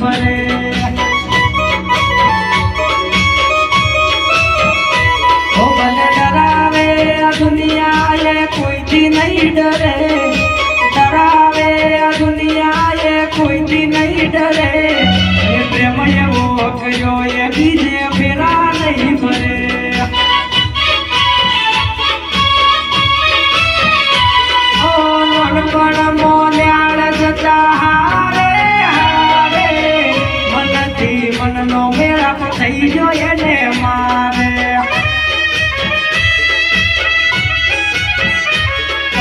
ભરે ઓ ભલે ડરાવે આ દુનિયા એ કોઈથી નહીં ડરે ડરાવે આ દુનિયા એ કોઈથી નહીં ડરે એ પ્રેમ એવો કયો એ બીજે ફેરા નહીં ભરે પણ મોલ્યાળ જતા હારે હારે મનથી મનનો મેળાપ થઈ ગયો એને મારે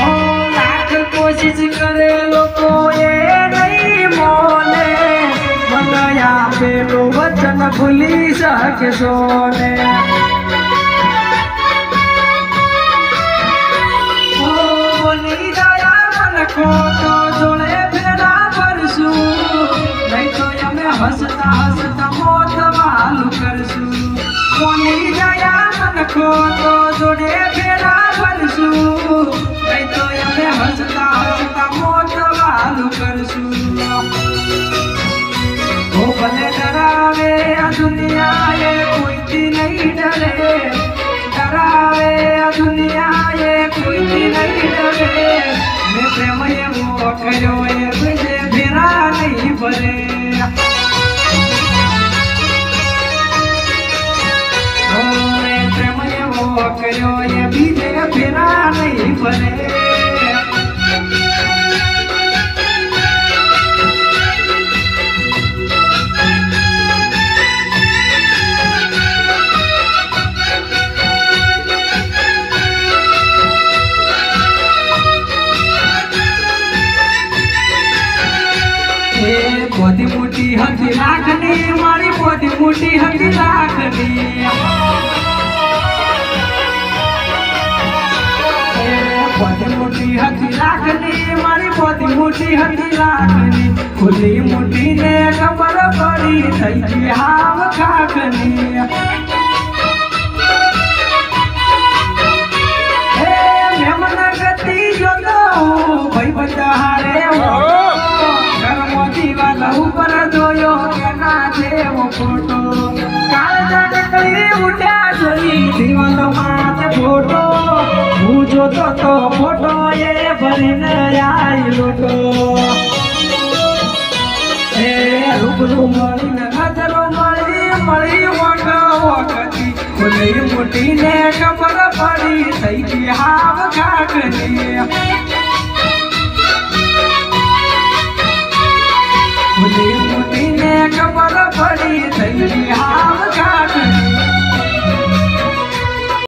ઓ લાખ કોશિશ કરે લોકો એ નહીં મોને મને આપેલું વચન ભૂલી શકશો ને ખોટો જોડે ફેરા ભરશું નહીં તો અમે હસતા હસતા મોત વાલું કરશું કોની દયા મન ખોટો જોડે ફેરા ભરશું નહીં તો અમે હસતા હસતા મોત વાલું કરશું ઓ ભલે ડરાવે આ દુનિયા એ કોઈથી નહીં ડરે ડરાવે આ દુનિયા એ કોઈથી નહીં ડરે મેં પ્રેમ એવો કર્યો એ બીજે ફેરા નહીં ભરે મેં પ્રેમ એવો કર્યો એ બીજે ફેરા નહીં ભરે પોતી મોટી હતી લાખની મારી પોતી મોટી હતી લાખની પોતી મોટી હતી લાખની મારી પોતી મોટી હતી લાખની ખુલ્લી મોટી ને ખબર પડી થઈ ગઈ હાવ ખાખની મેમન ગતિ જોતો ભાઈ બધા હારે ઉપર જોયો કે ના જેવો ફોટો કાળજા નીકળી ઉઠ્યા જોઈ દીવાલો માથે ફોટો હું જોતો તો ફોટો એ ભરીને આઈ લોટો એ રૂબરૂ મળીને નજરો મળી વખતી ખુલ્લી મોટીને ખબર પડી થઈ ગઈ હાવ ખાખની ખુલ્લી મોટીને ખબર પડી થઈ